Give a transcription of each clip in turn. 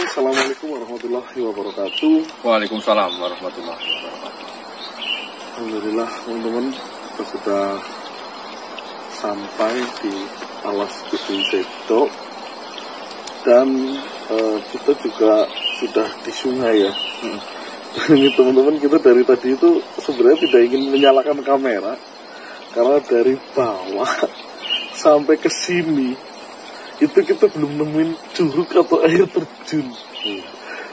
Assalamualaikum warahmatullahi wabarakatuh. Waalaikumsalam warahmatullahi wabarakatuh. Alhamdulillah teman-teman, kita sudah sampai di Alas Gunung Seto dan kita juga sudah di sungai ya. Ini teman-teman, kita dari tadi itu sebenarnya tidak ingin menyalakan kamera karena dari bawah sampai ke sini itu kita belum nemuin curug atau air terjun.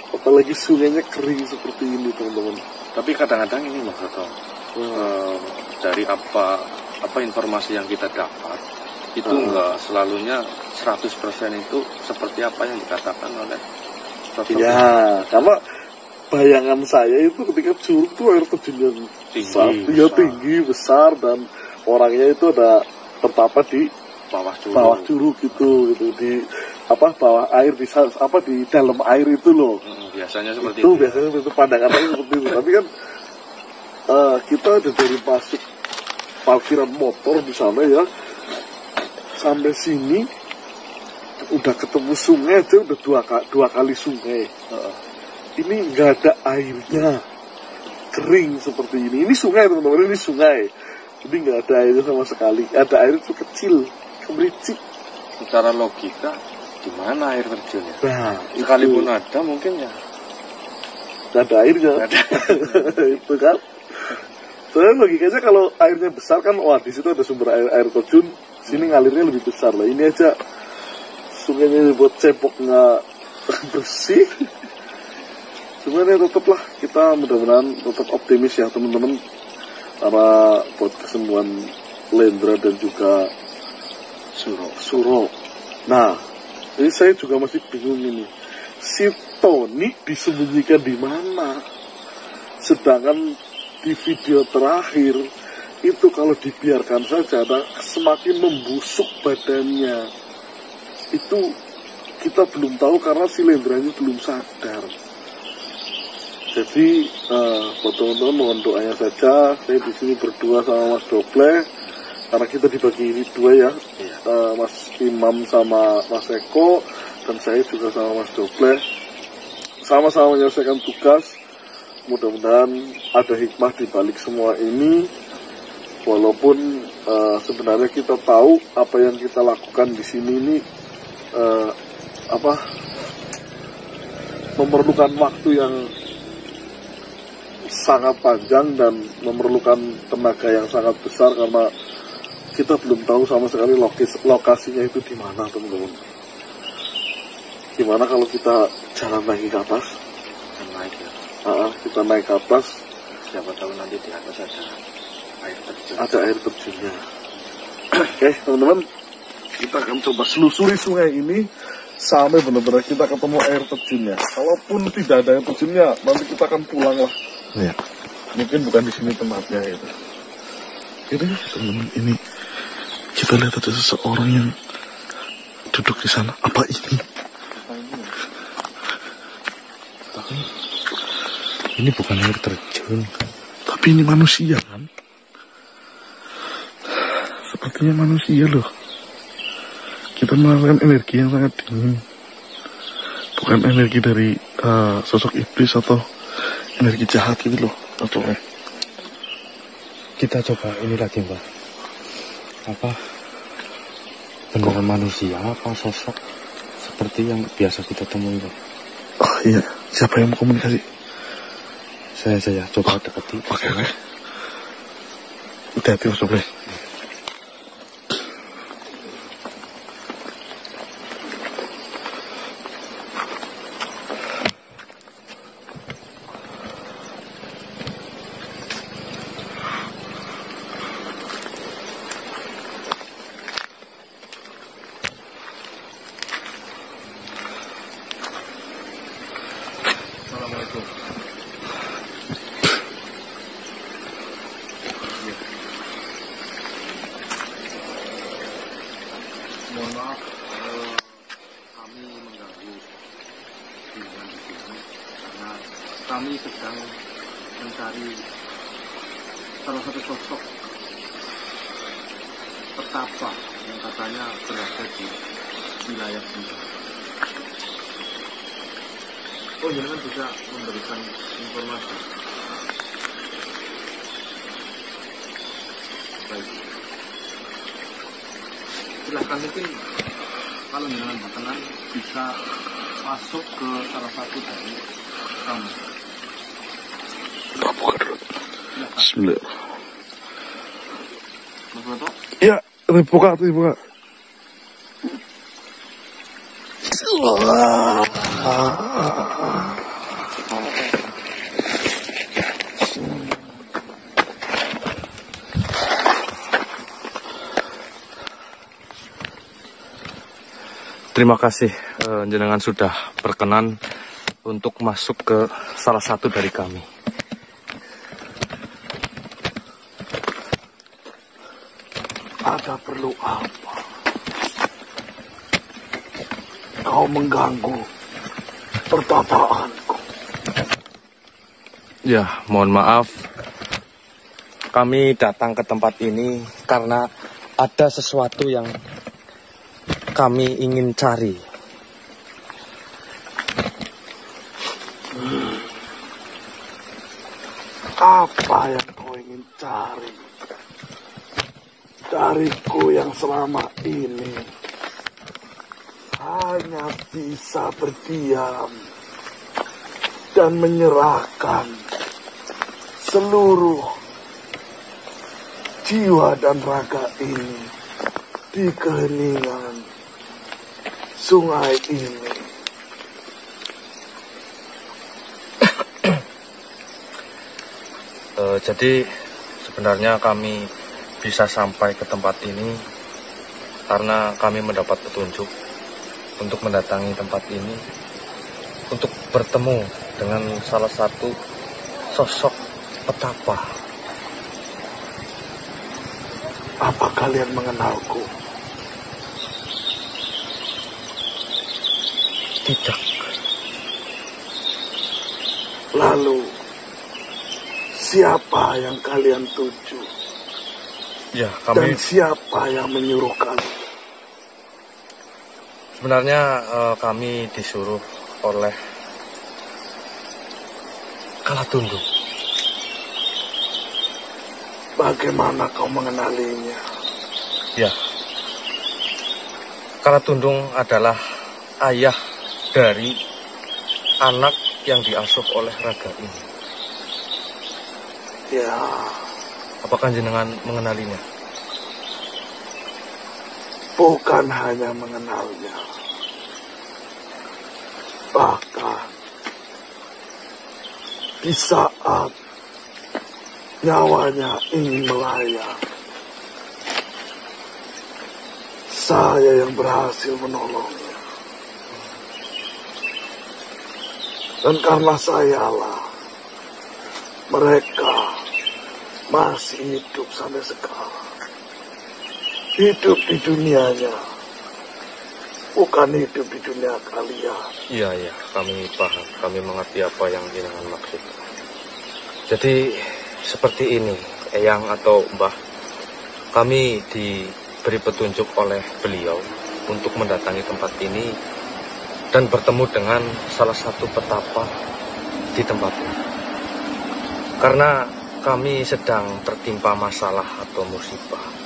Apalagi sungainya kering seperti ini teman-teman. Tapi kadang-kadang ini Mas Toto, dari apa informasi yang kita dapat itu enggak selalunya 100% itu seperti apa yang dikatakan oleh Toto. Ya, karena bayangan saya itu ketika curug itu air terjunnya tinggi, besar, dan orangnya itu ada terdapat di bawah curug gitu di bawah air di dalam air itu loh. Biasanya seperti itu. Biasanya itu pandangannya seperti itu. Tapi kan kita ada dari masuk parkiran motor di sana ya sampai sini udah ketemu sungai aja udah dua kali sungai. Ini nggak ada airnya, kering seperti ini. Ini sungai teman-teman, ini sungai. Jadi nggak ada airnya sama sekali. Ada air itu kecil, kemericik. Secara logika, gimana air terjunnya? Nah, sekalipun ada mungkin ya nggak ada airnya. Itu kan. Soalnya logikanya kalau airnya besar kan, wah di situ ada sumber air terjun. Sini ngalirnya lebih besar lah. Ini aja sungainya buat cepoknya bersih. Sebenarnya tetaplah kita mudah-mudahan tetap optimis ya teman-teman, karena buat kesembuhan Lendra dan juga Suro. Nah, ini saya juga masih bingung ini. Si Tony disembunyikan di mana? Sedangkan di video terakhir itu kalau dibiarkan saja semakin membusuk badannya. Itu kita belum tahu karena si Lendranya belum sadar. Jadi buat teman-teman mohon doanya saja. Saya di sini berdua sama Mas Doble karena kita dibagi ini dua ya. Mas Imam sama Mas Eko dan saya juga sama Mas Doble sama-sama menyelesaikan tugas. Mudah-mudahan ada hikmah di balik semua ini. Walaupun sebenarnya kita tahu apa yang kita lakukan di sini ini memerlukan waktu yang sangat panjang dan memerlukan tenaga yang sangat besar karena kita belum tahu sama sekali lokasinya itu di mana teman-teman. Gimana kalau kita jalan lagi ke atas? Kita naik ke atas. Siapa tahu nanti di atas ada air terjun. Ada air terjunnya. Oke teman-teman, kita akan coba selusuri sungai ini sampai benar-benar kita ketemu air terjunnya. Kalaupun tidak ada air terjunnya, nanti kita akan pulang lah. Ya. Mungkin bukan di sini tempatnya itu. Jadi teman-teman, ini kita lihat ada seseorang yang duduk di sana. Apa ini? Tapi ini bukan air terjun. Tapi ini manusia kan? Sepertinya manusia loh. Kita merasakan energi yang sangat dingin. Bukan energi dari sosok iblis atau energi jahat gitu loh. Atau kita coba ini lagi Mbak. Beneran manusia apa sosok seperti yang biasa kita temui Mbak? Oh iya, siapa yang mau komunikasi? Saya coba dekati. Oke. Hati-hati Mas Doble. Mohon maaf kami mengganggu pimpinan di sini karena kami sedang mencari salah satu sosok petapa yang katanya berada di wilayah ini. Oh, jangan bisa memberikan informasi. Baik. Silahkan mungkin kalau jangan berkenan bisa masuk ke salah satu dari kamu. Bismillah. Mas Broto? Ya, dibuka. Terima kasih jenengan sudah berkenan untuk masuk ke salah satu dari kami. Ada perlu apa? Kau mengganggu pertataanku. Ya, mohon maaf. Kami datang ke tempat ini karena ada sesuatu yang kami ingin cari. Apa yang kau ingin cari? Dariku yang selama ini hanya bisa berdiam dan menyerahkan seluruh jiwa dan raga ini di keheningan sungai ini. Jadi sebenarnya kami bisa sampai ke tempat ini karena kami mendapat petunjuk untuk mendatangi tempat ini untuk bertemu dengan salah satu sosok petapa. Apa kalian mengenalku? Tidak. Lalu siapa yang kalian tuju? Ya, Dan kami siapa yang menyuruh kalian? sebenarnya kami disuruh oleh Kalatundung. Bagaimana kau mengenalinya? Ya, Kalatundung adalah ayah dari anak yang diasuh oleh raga ini. Ya, Apakah jenengan mengenalinya? bukan hanya mengenalnya, bahkan di saat nyawanya ingin melayang, saya yang berhasil menolongnya. Dan karena sayalah mereka masih hidup sampai sekarang. Hidup di dunianya, bukan hidup di dunia kalian. Iya, kami paham. Kami mengerti apa yang jenengan maksud. Jadi seperti ini, Eyang atau Mbah, kami diberi petunjuk oleh beliau untuk mendatangi tempat ini dan bertemu dengan salah satu petapa di tempat ini. Karena kami sedang tertimpa masalah atau musibah.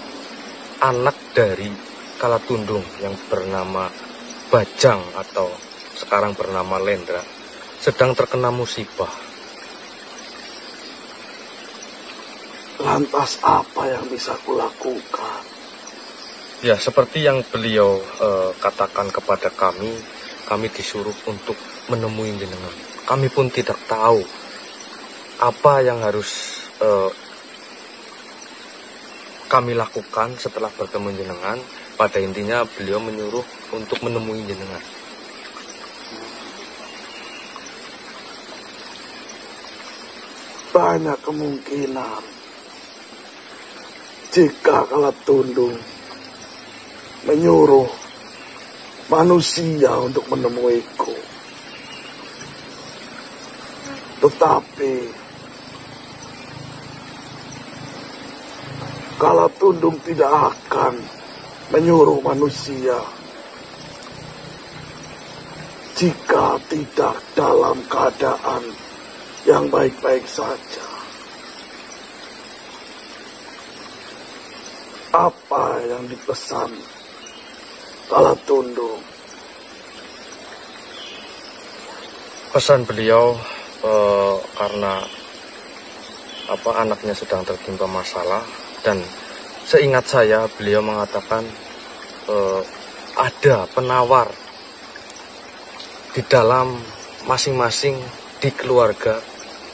Anak dari Kalatundung yang bernama Bajang atau sekarang bernama Lendra sedang terkena musibah. Lantas apa yang bisa kulakukan? Ya, seperti yang beliau katakan kepada kami disuruh untuk menemui jenengan. Kami pun tidak tahu apa yang harus kami lakukan setelah bertemu jenengan. Pada intinya beliau menyuruh untuk menemui jenengan. Banyak kemungkinan jika Kalatundung menyuruh manusia untuk menemuiku. Tetapi Kalatundung tidak akan menyuruh manusia jika tidak dalam keadaan yang baik-baik saja. Apa yang dipesan Kalatundung? Pesan beliau karena anaknya sedang tertimpa masalah, dan seingat saya beliau mengatakan ada penawar di dalam masing-masing di keluarga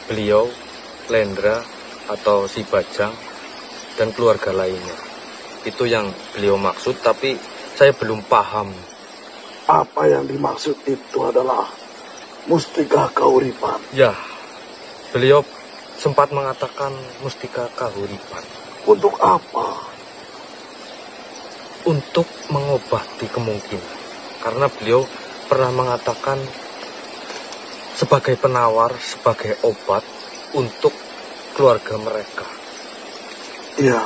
beliau, Lendra atau si Bajang dan keluarga lainnya. Itu yang beliau maksud, tapi saya belum paham. Apa yang dimaksud itu adalah mustika kahuripan. Ya, beliau sempat mengatakan mustika kahuripan. Untuk apa? Untuk mengobati kemungkinan. Karena beliau pernah mengatakan sebagai penawar, sebagai obat untuk keluarga mereka. Ya,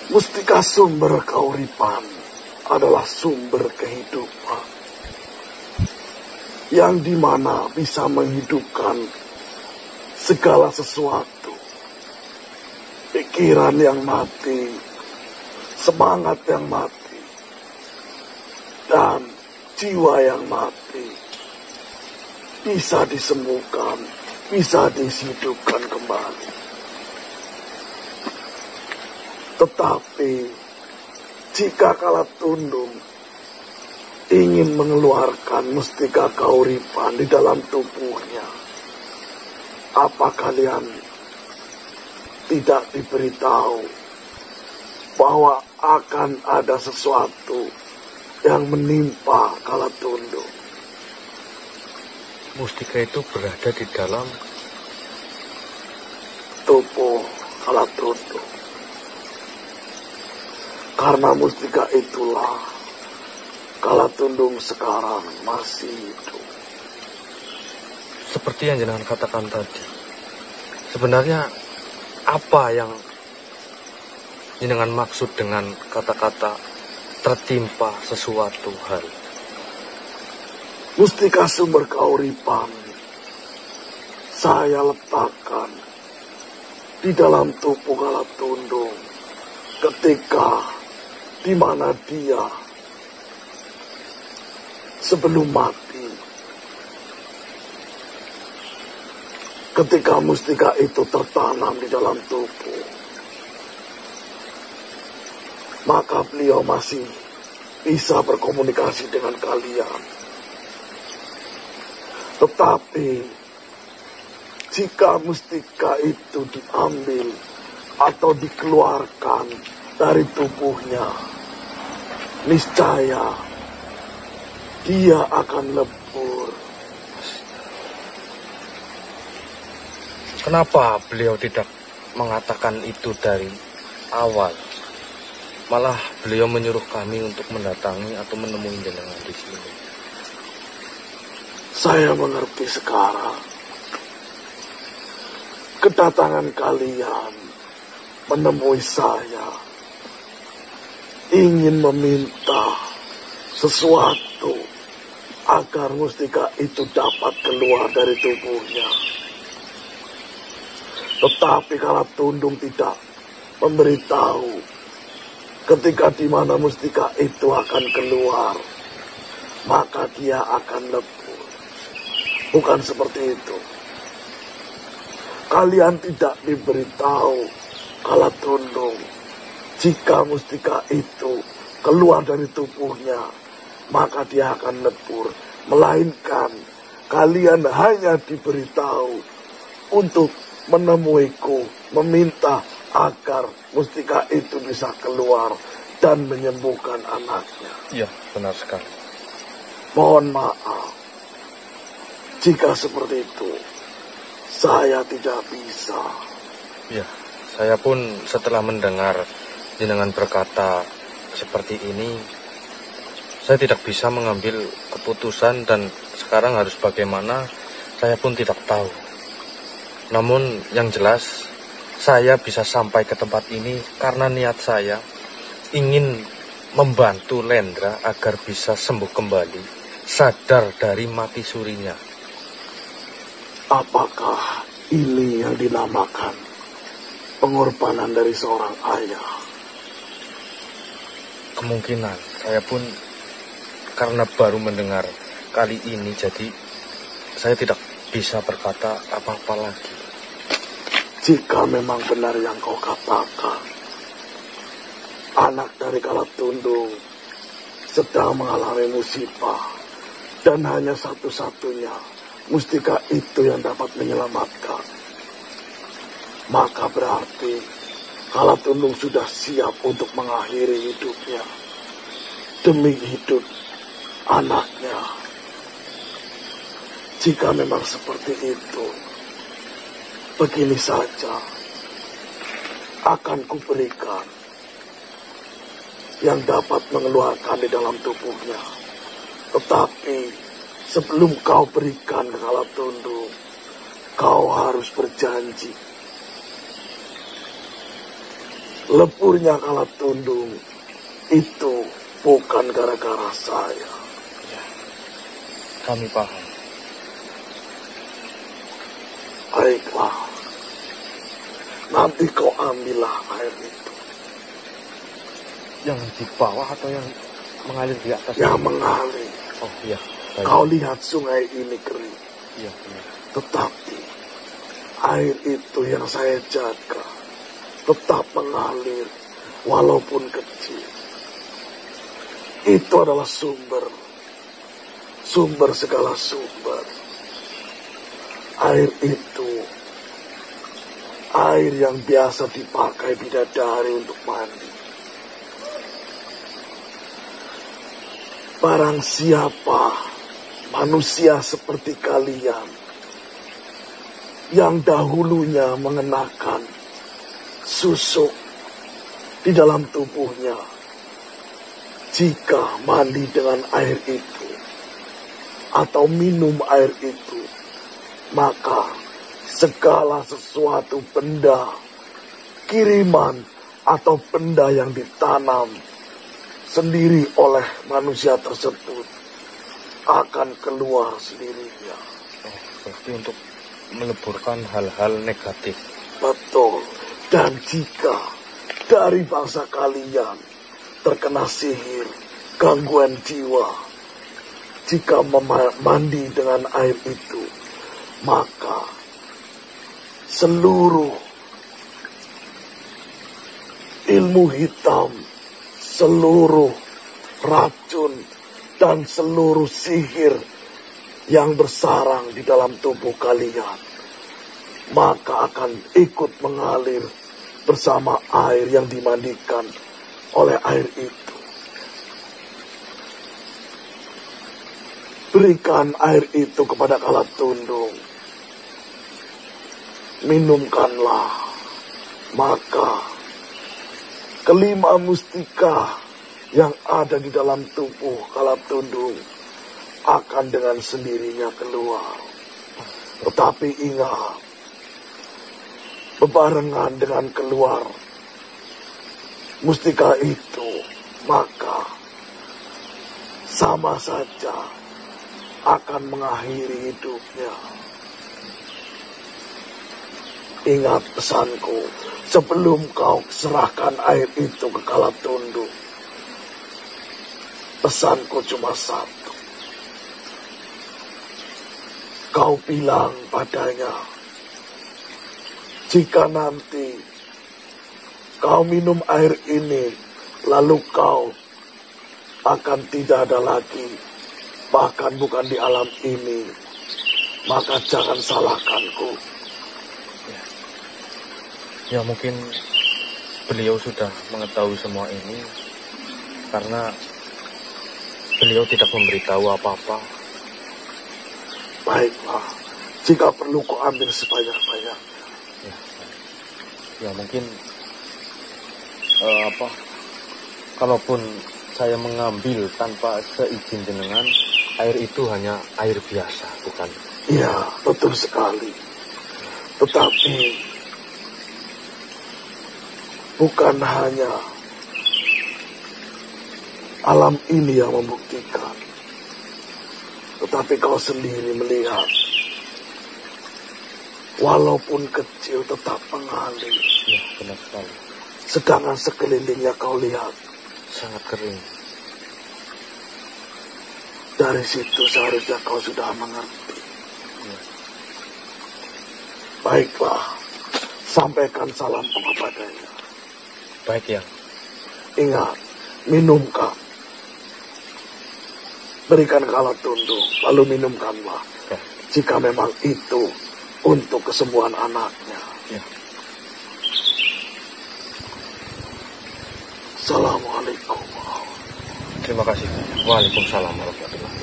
mustika sumber kahuripan adalah sumber kehidupan, yang dimana bisa menghidupkan segala sesuatu. Pikiran yang mati, semangat yang mati, dan jiwa yang mati bisa disembuhkan, bisa dihidupkan kembali. Tetapi jika Kalatundung ingin mengeluarkan mustika kahuripan di dalam tubuhnya, apa kalian tidak diberitahu bahwa akan ada sesuatu yang menimpa Kalatundung? Mustika itu berada di dalam tubuh Kalatundung. Karena mustika itulah Kalatundung sekarang masih hidup. Seperti yang jenengan katakan tadi, sebenarnya apa yang jenengan maksud dengan kata-kata tertimpa sesuatu hal? Mustika sumber kahuripan saya letakkan di dalam tubuh Kalatundung ketika di mana dia sebelum mati. Ketika mustika itu tertanam di dalam tubuh, maka beliau masih bisa berkomunikasi dengan kalian. Tetapi jika mustika itu diambil atau dikeluarkan dari tubuhnya, niscaya dia akan lebur. Kenapa beliau tidak mengatakan itu dari awal? Malah beliau menyuruh kami untuk mendatangi atau menemui jenengan di sini. Saya mengerti sekarang. Kedatangan kalian menemui saya ingin meminta sesuatu agar mustika itu dapat keluar dari tubuhnya. Tetapi Kalatundung tidak memberitahu ketika di mana mustika itu akan keluar, maka dia akan lebur. Bukan seperti itu. Kalian tidak diberitahu Kalatundung, jika mustika itu keluar dari tubuhnya, maka dia akan lebur. Melainkan kalian hanya diberitahu untuk menemuiku, meminta agar mustika itu bisa keluar dan menyembuhkan anaknya. Iya, benar sekali. Mohon maaf jika seperti itu. Saya tidak bisa. Ya, saya pun setelah mendengar jenengan berkata seperti ini, saya tidak bisa mengambil keputusan, dan sekarang harus bagaimana, saya pun tidak tahu. Namun yang jelas, saya bisa sampai ke tempat ini karena niat saya ingin membantu Lendra agar bisa sembuh kembali sadar dari mati surinya. Apakah ini yang dinamakan pengorbanan dari seorang ayah? Kemungkinan saya pun karena baru mendengar kali ini, jadi saya tidak bisa berkata apa-apa lagi. Jika memang benar yang kau katakan, anak dari Kalatundung sedang mengalami musibah, dan hanya satu-satunya mustika itu yang dapat menyelamatkan, maka berarti Kalatundung sudah siap untuk mengakhiri hidupnya demi hidup anaknya. Jika memang seperti itu, begini saja, akan kuberikan yang dapat mengeluarkan di dalam tubuhnya. Tetapi sebelum kau berikan ke Kalatundung, kau harus berjanji. Lepurnya Kalatundung itu bukan gara-gara saya. Ya, kami paham. Baiklah, nanti kau ambillah air itu. Yang di bawah atau yang mengalir di atas? Yang mengalir. Oh iya. Baik. Kau lihat sungai ini kering. Iya, benar. Tetapi air itu yang saya jaga tetap mengalir walaupun kecil. Itu adalah sumber segala sumber. Air itu air yang biasa dipakai bidadari untuk mandi. Barang siapa manusia seperti kalian yang dahulunya mengenakan susuk di dalam tubuhnya, jika mandi dengan air itu atau minum air itu, maka segala sesuatu benda, kiriman atau benda yang ditanam sendiri oleh manusia tersebut akan keluar sendirinya. Berarti untuk meleburkan hal-hal negatif. Betul. Dan jika dari bangsa kalian terkena sihir, gangguan jiwa, jika mandi dengan air itu, maka seluruh ilmu hitam, seluruh racun, dan seluruh sihir yang bersarang di dalam tubuh kalian, maka akan ikut mengalir bersama air yang dimandikan oleh air itu. Berikan air itu kepada Kalatundung. Minumkanlah, maka kelima mustika yang ada di dalam tubuh Kalatundung akan dengan sendirinya keluar. Tetapi ingat, bebarengan dengan keluar mustika itu, maka sama saja akan mengakhiri hidupnya. Ingat pesanku, sebelum kau serahkan air itu ke Kalatundung, pesanku cuma satu. Kau bilang padanya, jika nanti kau minum air ini, lalu kau akan tidak ada lagi, bahkan bukan di alam ini, maka jangan salahkanku. Ya mungkin beliau sudah mengetahui semua ini karena beliau tidak memberitahu apa-apa. Baiklah, jika perlu kau ambil sebanyak-banyak. Ya mungkin kalaupun saya mengambil tanpa seizin jenengan, air itu hanya air biasa, bukan? Iya, betul sekali. Tetapi bukan hanya alam ini yang membuktikan. Tetapi kau sendiri melihat, walaupun kecil tetap mengalir. Ya, benar sekali. Sedangkan sekelilingnya kau lihat, Sangat kering. dari situ seharusnya kau sudah mengerti. Ya. Baiklah, sampaikan salamku kepadanya. Baik, Yang. Ingat, minumkan. Berikan kala tunduk, lalu minumkanlah. Ya. Jika memang itu untuk kesembuhan anaknya. Ya. Assalamualaikum. Terima kasih. Waalaikumsalam warahmatullahi wabarakatuh.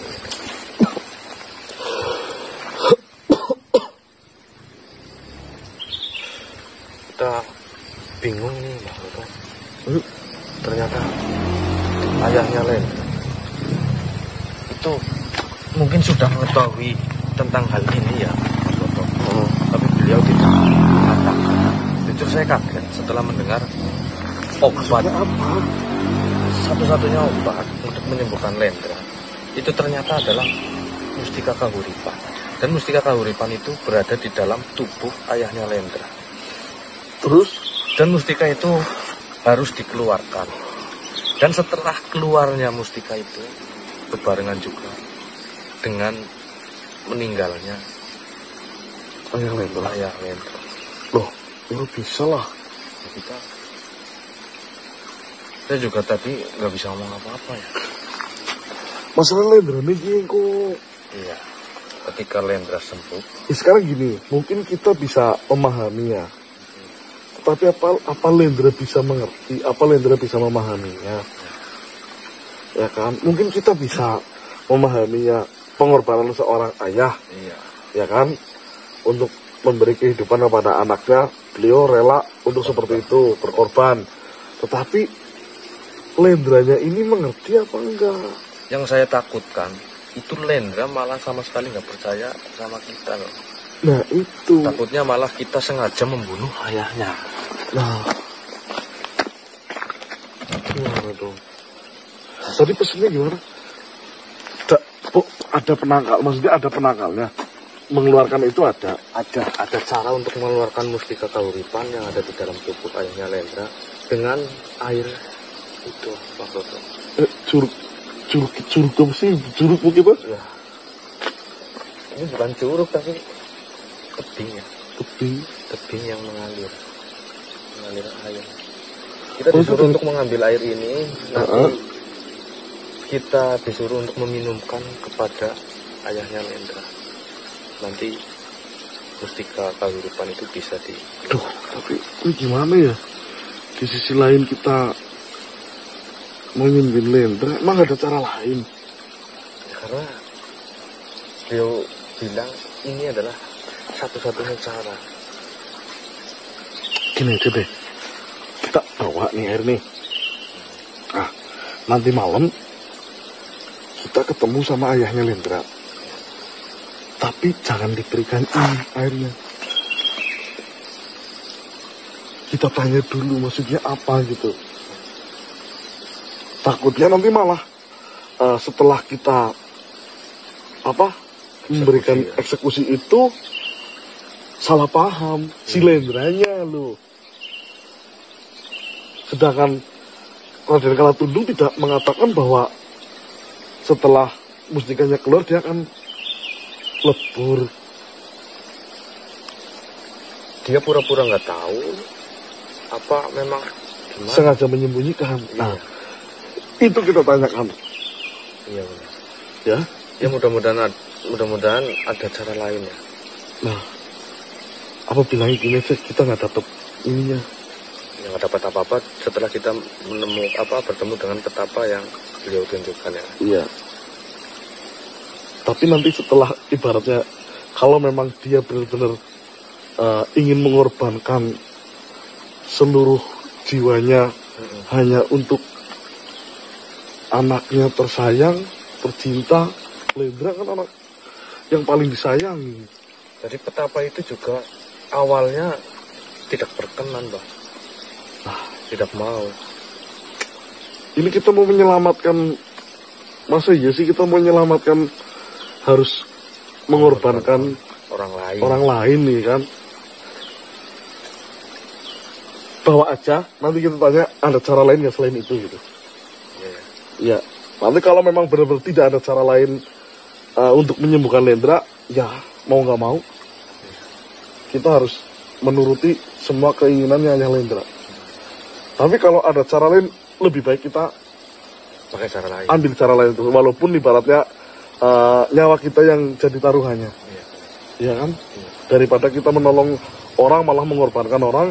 Kita bingung nih, Mbak Toto. Ternyata ayahnya Len itu mungkin sudah mengetahui tentang hal ini ya, Mas Toto. Tapi beliau tidak mengatakan. Jujur saya kaget setelah mendengar obat Apa? satu-satunya obat untuk menyembuhkan Lendra itu ternyata adalah mustika kahuripan. Dan mustika kahuripan itu berada di dalam tubuh ayahnya Lendra. Terus? Dan mustika itu harus dikeluarkan. Dan setelah keluarnya mustika itu berbarengan juga dengan meninggalnya Ayah Lendra. ayah Lendra. Loh, itu bisa lah. Kita saya juga tadi nggak bisa ngomong apa-apa ya. Masalah Lendra ini kok. Iya. Ketika Lendra sembuh, Sekarang gini, mungkin kita bisa memahaminya. Tapi apa Lendra bisa mengerti? Apa Lendra bisa memahaminya? Ya kan? Mungkin kita bisa memahaminya. Pengorbanan seorang ayah, iya. ya kan? Untuk memberi kehidupan kepada anaknya, beliau rela untuk seperti itu, berkorban. Tetapi Lendranya ini mengerti apa enggak? Yang saya takutkan itu Lendra malah sama sekali nggak percaya sama kita loh. Nah itu. Takutnya malah kita sengaja membunuh ayahnya. Nah. Gimana dong? Tadi pesennya gimana? Ada penangkal, maksudnya ada penangkalnya. Mengeluarkan itu ada. Ada cara untuk mengeluarkan mustika kahuripan yang ada di dalam tubuh ayahnya Lendra dengan air itu, Pak Toto. Curug apa sih? Curug mungkin Pak? Ya. Ini bukan curug tapi tebing ya. Tebing yang mengalir air. Kita disuruh untuk mengambil air ini, nanti kita disuruh untuk meminumkan kepada ayahnya Lendra. Nanti mustika kahuripan itu bisa di. Duh, tapi ini gimana ya? Di sisi lain kita mau nyembuhin Lendra, emang ada cara lain? Ya, karena beliau bilang ini adalah satu-satunya cara. Gini aja deh, kita bawa nih air nih. Nah, nanti malam kita ketemu sama ayahnya Lendra. Tapi jangan diberikan ini airnya. Kita tanya dulu maksudnya apa gitu. Takutnya nanti malah setelah kita memberikan eksekusi itu salah paham si Lendranya loh. Sedangkan Raden Kalatundung tidak mengatakan bahwa setelah mustikanya keluar dia akan lebur. Dia pura-pura nggak tahu apa memang gimana? Sengaja menyembunyikan. Nah, itu kita tanyakan. Iya benar. Ya. Ya mudah-mudahan ada cara lain ya. Nah, apa bilangnya gini aja, kita nggak dapat ininya. Yang nggak dapat apa-apa setelah kita bertemu dengan petapa yang beliau tunjukkan ya. Iya. Tapi nanti setelah ibaratnya kalau memang dia benar-benar ingin mengorbankan seluruh jiwanya hanya untuk anaknya tersayang, tercinta, Lendra kan anak yang paling disayangi. Jadi petapa itu juga awalnya tidak berkenan, Bang. Tidak mau. Ini kita mau menyelamatkan, masa iya sih kita mau menyelamatkan harus mengorbankan orang lain nih kan. Bawa aja, nanti kita tanya ada cara lain nggak selain itu gitu. Ya, nanti kalau memang benar-benar tidak ada cara lain untuk menyembuhkan Lendra, ya mau nggak mau kita harus menuruti semua keinginannya Lendra. Tapi kalau ada cara lain, lebih baik kita pakai cara lain. Ambil cara lain itu, walaupun ibaratnya nyawa kita yang jadi taruhannya. Iya kan? Daripada kita menolong orang malah mengorbankan orang,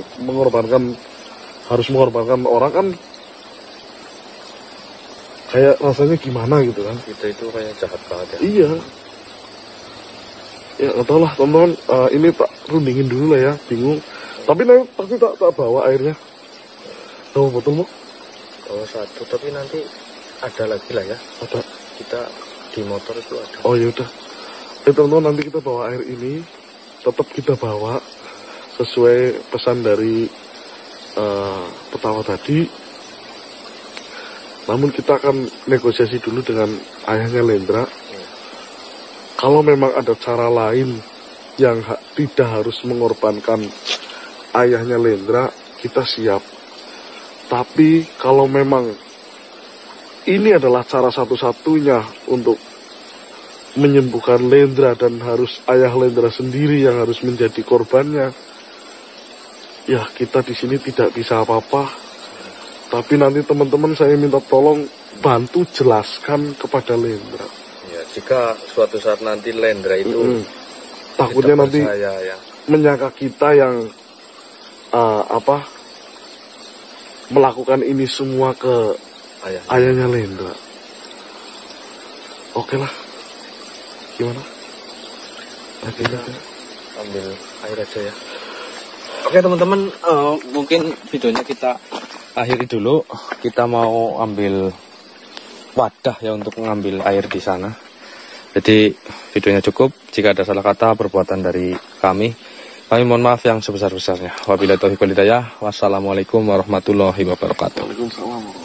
harus mengorbankan orang kan kayak rasanya gimana gitu kan. Kita itu kayak jahat banget ya. Iya. Ya nggak tahu lah teman-teman, ini tak rundingin dulu lah ya, bingung. Tapi nanti pasti tak bawa airnya. Bawa botol mau? Bawa satu, tapi nanti ada lagi lah ya. Ada. Kita di motor itu ada. Oh ya udah. Teman-teman, nanti kita bawa air ini, tetap kita bawa sesuai pesan dari pertama tadi. Namun kita akan negosiasi dulu dengan ayahnya Lendra. Kalau memang ada cara lain yang tidak harus mengorbankan ayahnya Lendra, kita siap. Tapi kalau memang ini adalah cara satu-satunya untuk menyembuhkan Lendra dan harus ayah Lendra sendiri yang harus menjadi korbannya, ya kita di sini tidak bisa apa-apa. Tapi nanti teman-teman saya minta tolong bantu jelaskan kepada Lendra. Ya, jika suatu saat nanti Lendra itu takutnya nanti ya, menyangka kita yang melakukan ini semua ke ayahnya Lendra. Oke lah. Gimana? Kita ambil air aja ya. Oke teman-teman, mungkin videonya kita akhiri dulu. Kita mau ambil wadah ya untuk mengambil air di sana. Jadi videonya cukup. Jika ada salah kata perbuatan dari kami mohon maaf yang sebesar-besarnya. Wabillahi taufiq wal hidayah. Wassalamualaikum warahmatullahi wabarakatuh. Waalaikumsalam.